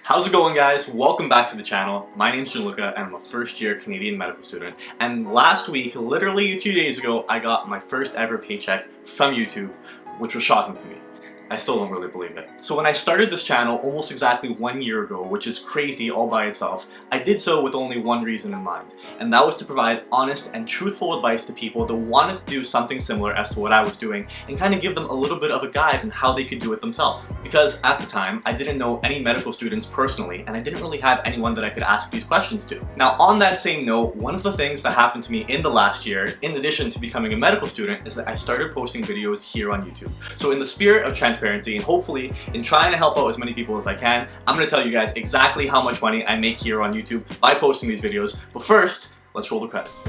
How's it going, guys? Welcome back to the channel. My name's Gianluca and I'm a first year Canadian medical student. And last week, literally a few days ago, I got my first ever paycheck from YouTube, which was shocking to me. I still don't really believe it. So when I started this channel almost exactly 1 year ago, which is crazy all by itself, I did so with only one reason in mind, and that was to provide honest and truthful advice to people that wanted to do something similar as to what I was doing and kind of give them a little bit of a guide on how they could do it themselves. Because at the time, I didn't know any medical students personally, and I didn't really have anyone that I could ask these questions to. Now, on that same note, one of the things that happened to me in the last year, in addition to becoming a medical student, is that I started posting videos here on YouTube. So in the spirit of transparency, and hopefully in trying to help out as many people as I can, I'm going to tell you guys exactly how much money I make here on YouTube by posting these videos. But first, let's roll the credits.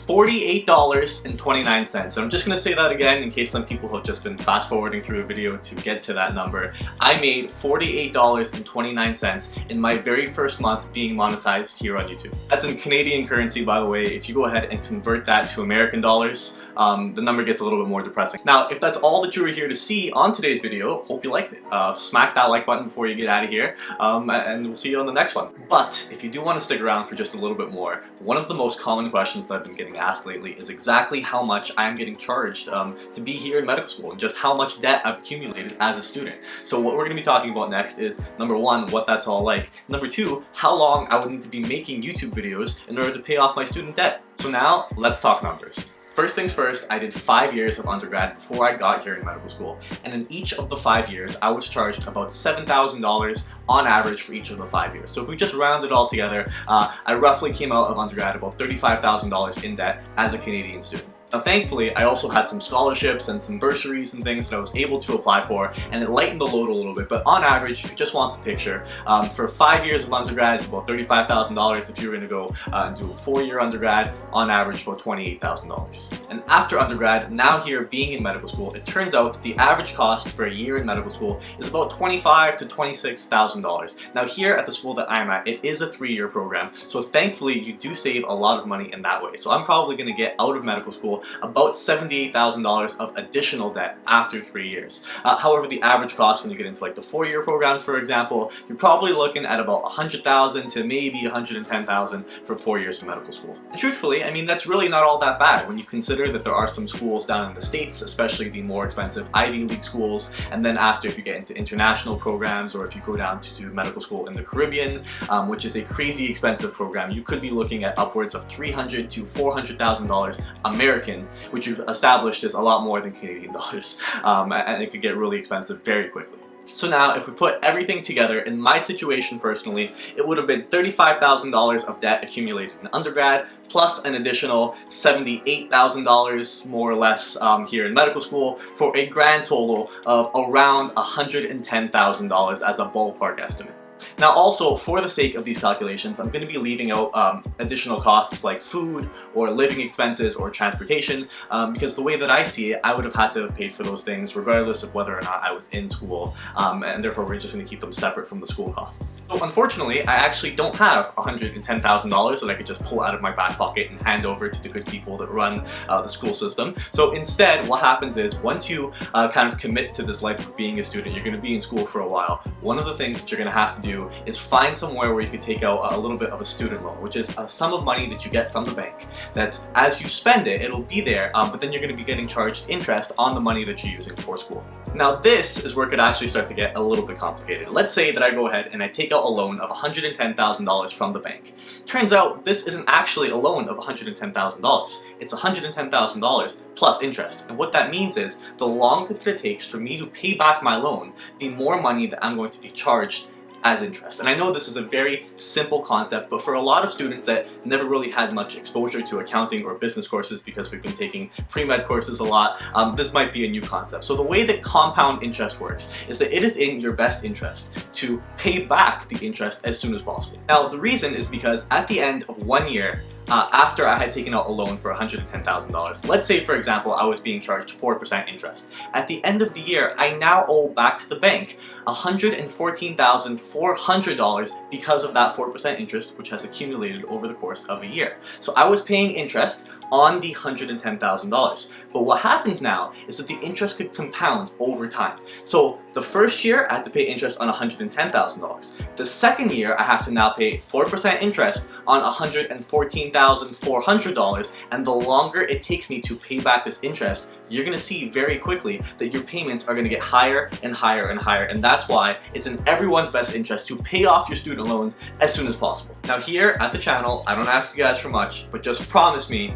$48.29, and I'm just going to say that again in case some people have just been fast forwarding through a video to get to that number. I made $48.29 in my very first month being monetized here on YouTube. That's in Canadian currency, by the way. If you go ahead and convert that to American dollars, the number gets a little bit more depressing. Now, if that's all that you were here to see on today's video, hope you liked it. Smack that like button before you get out of here, and we'll see you on the next one. But if you do want to stick around for just a little bit more, one of the most common questions that I've been getting asked lately is exactly how much I am getting charged to be here in medical school, and just how much debt I've accumulated as a student. So what we're going to be talking about next is, number one, what that's all like. Number two, how long I would need to be making YouTube videos in order to pay off my student debt. So now, let's talk numbers. First things first, I did 5 years of undergrad before I got here in medical school, and in each of the 5 years, I was charged about $7,000 on average for each of the 5 years. So if we just round it all together, I roughly came out of undergrad about $35,000 in debt as a Canadian student. Now thankfully, I also had some scholarships and some bursaries and things that I was able to apply for, and it lightened the load a little bit, but on average, if you just want the picture, for 5 years of undergrad, it's about $35,000. If you were going to go and do a 4-year undergrad, on average about $28,000. And after undergrad, now here being in medical school, it turns out that the average cost for a year in medical school is about $25,000 to $26,000. Now here at the school that I'm at, it is a 3-year program, so thankfully you do save a lot of money in that way. So I'm probably going to get out of medical school about $78,000 of additional debt after 3 years. However, the average cost when you get into like the 4-year program, for example, you're probably looking at about $100,000 to maybe $110,000 for 4 years of medical school. And truthfully, I mean, that's really not all that bad when you consider that there are some schools down in the States, especially the more expensive Ivy League schools, and then after, if you get into international programs, or if you go down to do medical school in the Caribbean, which is a crazy expensive program, you could be looking at upwards of $300,000 to $400,000 American, which you've established is a lot more than Canadian dollars, and it could get really expensive very quickly. So now, if we put everything together, in my situation personally, it would have been $35,000 of debt accumulated in undergrad, plus an additional $78,000 more or less here in medical school, for a grand total of around $110,000 as a ballpark estimate. Now also, for the sake of these calculations, I'm going to be leaving out additional costs like food or living expenses or transportation, because the way that I see it, I would have had to have paid for those things regardless of whether or not I was in school, and therefore we're just going to keep them separate from the school costs. So unfortunately, I actually don't have $110,000 that I could just pull out of my back pocket and hand over to the good people that run the school system. So instead, what happens is, once you kind of commit to this life of being a student, you're going to be in school for a while. One of the things that you're going to have to do is find somewhere where you can take out a little bit of a student loan, which is a sum of money that you get from the bank that as you spend it, it'll be there, but then you're going to be getting charged interest on the money that you're using for school. Now this is where it could actually start to get a little bit complicated. Let's say that I go ahead and I take out a loan of $110,000 from the bank. Turns out this isn't actually a loan of $110,000. It's $110,000 plus interest. And what that means is, the longer that it takes for me to pay back my loan, the more money that I'm going to be charged as interest. And I know this is a very simple concept, but for a lot of students that never really had much exposure to accounting or business courses, because we've been taking pre-med courses a lot, this might be a new concept. So the way that compound interest works is that it is in your best interest to pay back the interest as soon as possible. Now the reason is because at the end of 1 year, after I had taken out a loan for $110,000. Let's say, for example, I was being charged 4% interest. At the end of the year, I now owe back to the bank $114,400 because of that 4% interest, which has accumulated over the course of a year. So I was paying interest on the $110,000. But what happens now is that the interest could compound over time. So the first year, I had to pay interest on $110,000. The second year, I have to now pay 4% interest on $114,400, and the longer it takes me to pay back this interest, you're going to see very quickly that your payments are going to get higher and higher and higher, and that's why it's in everyone's best interest to pay off your student loans as soon as possible. Now here at the channel, I don't ask you guys for much, but just promise me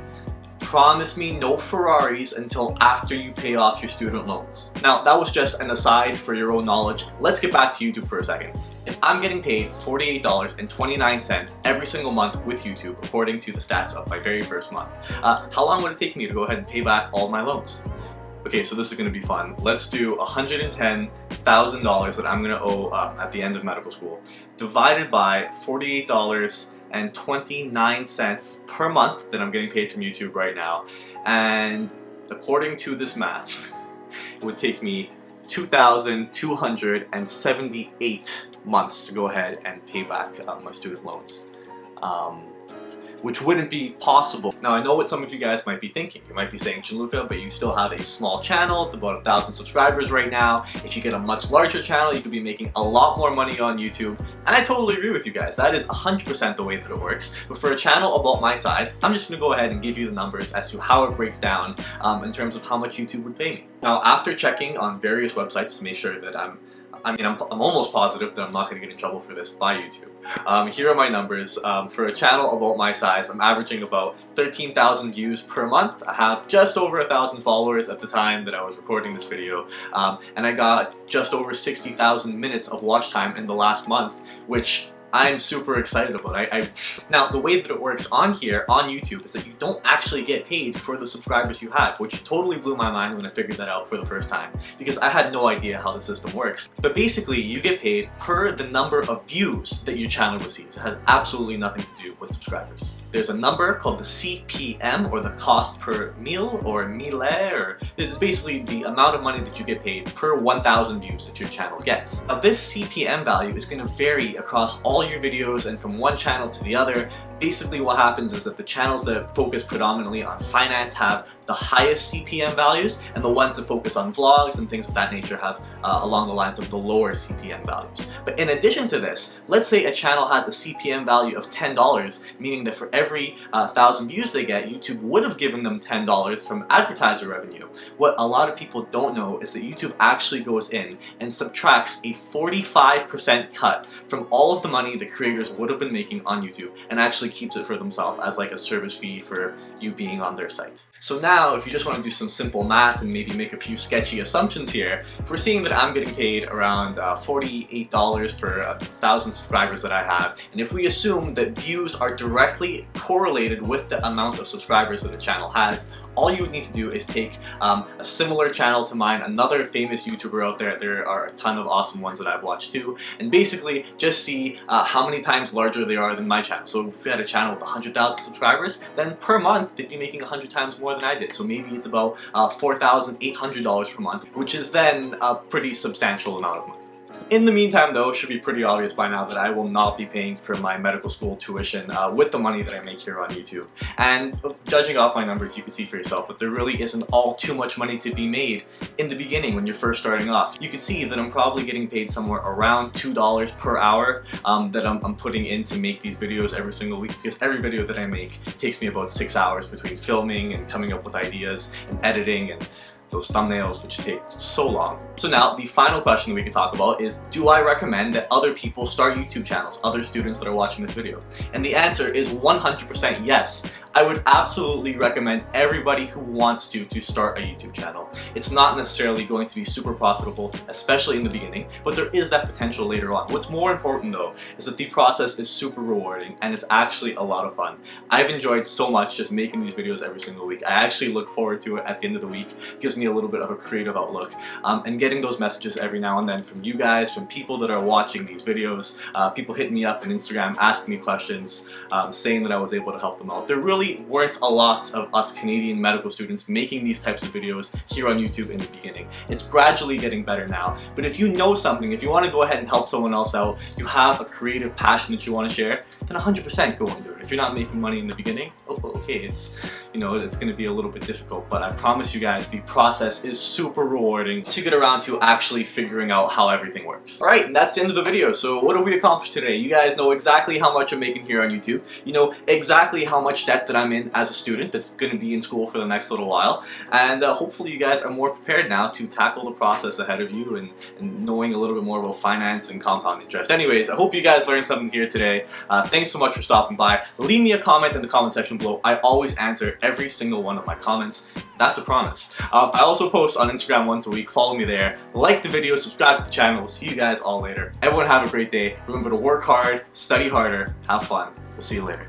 no Ferraris until after you pay off your student loans. Now that was just an aside for your own knowledge. Let's get back to YouTube for a second. If I'm getting paid $48.29 every single month with YouTube, according to the stats of my very first month, how long would it take me to go ahead and pay back all my loans? Okay, so this is going to be fun. Let's do $110,000 that I'm going to owe at the end of medical school, divided by $48.29 per month that I'm getting paid from YouTube right now. And according to this math, it would take me 2,278 months to go ahead and pay back my student loans. Which wouldn't be possible. Now I know what some of you guys might be thinking. You might be saying, Gianluca, but you still have a small channel, it's about 1,000 subscribers right now. If you get a much larger channel, you could be making a lot more money on YouTube. And I totally agree with you guys. That is 100% the way that it works. But for a channel about my size, I'm just gonna go ahead and give you the numbers as to how it breaks down in terms of how much YouTube would pay me. Now after checking on various websites to make sure that I'm almost positive that I'm not going to get in trouble for this by YouTube. Here are my numbers. For a channel about my size, I'm averaging about 13,000 views per month. I have just over 1,000 followers at the time that I was recording this video. And I got just over 60,000 minutes of watch time in the last month, which I'm super excited about. Now, the way that it works on here, on YouTube, is that you don't actually get paid for the subscribers you have, which totally blew my mind when I figured that out for the first time, because I had no idea how the system works. But basically, you get paid per the number of views that your channel receives. It has absolutely nothing to do with subscribers. There's a number called the CPM, or the cost per mille, or mille, or it's basically the amount of money that you get paid per 1,000 views that your channel gets. Now this CPM value is going to vary across all your videos and from one channel to the other. Basically what happens is that the channels that focus predominantly on finance have the highest CPM values, and the ones that focus on vlogs and things of that nature have along the lines of the lower CPM values. But in addition to this, let's say a channel has a CPM value of $10, meaning that for every 1,000 views they get, YouTube would have given them $10 from advertiser revenue. What a lot of people don't know is that YouTube actually goes in and subtracts a 45% cut from all of the money the creators would have been making on YouTube, and actually keeps it for themselves as like a service fee for you being on their site. So now, if you just want to do some simple math and maybe make a few sketchy assumptions here, if we're seeing that I'm getting paid around $48 for 1,000 subscribers that I have, and if we assume that views are directly correlated with the amount of subscribers that a channel has, all you would need to do is take a similar channel to mine, another famous YouTuber out there. There are a ton of awesome ones that I've watched too, and basically just see how many times larger they are than my channel. So if we had a channel with 100,000 subscribers, then per month they'd be making 100 times more than I did. So maybe it's about $4,800 per month, which is then a pretty substantial amount of money. In the meantime though, it should be pretty obvious by now that I will not be paying for my medical school tuition with the money that I make here on YouTube. And judging off my numbers, you can see for yourself that there really isn't all too much money to be made in the beginning when you're first starting off. You can see that I'm probably getting paid somewhere around $2 per hour that I'm putting in to make these videos every single week, because every video that I make takes me about 6 hours between filming and coming up with ideas and editing and those thumbnails, which take so long. So now the final question that we could talk about is, do I recommend that other people start YouTube channels, other students that are watching this video? And the answer is 100% yes. I would absolutely recommend everybody who wants to start a YouTube channel. It's not necessarily going to be super profitable, especially in the beginning, but there is that potential later on. What's more important though is that the process is super rewarding and it's actually a lot of fun. I've enjoyed so much just making these videos every single week. I actually look forward to it at the end of the week. It gives me me a little bit of a creative outlook. And getting those messages every now and then from you guys, from people that are watching these videos, people hitting me up on Instagram, asking me questions, saying that I was able to help them out. There really weren't a lot of us Canadian medical students making these types of videos here on YouTube in the beginning. It's gradually getting better now, but if you know something, if you want to go ahead and help someone else out, you have a creative passion that you want to share, then 100% go and do it. If you're not making money in the beginning, okay, it's going to be a little bit difficult, but I promise you guys the process is super rewarding to get around to actually figuring out how everything works. Alright, and that's the end of the video. So what have we accomplished today? You guys know exactly how much I'm making here on YouTube. You know exactly how much debt that I'm in as a student that's going to be in school for the next little while, and hopefully you guys are more prepared now to tackle the process ahead of you and knowing a little bit more about finance and compound interest. Anyways, I hope you guys learned something here today. Thanks so much for stopping by. Leave me a comment in the comment section below. I always answer every single one of my comments. That's a promise. I also post on Instagram once a week. Follow me there. Like the video, subscribe to the channel. We'll see you guys all later. Everyone have a great day. Remember to work hard, study harder, have fun. We'll see you later.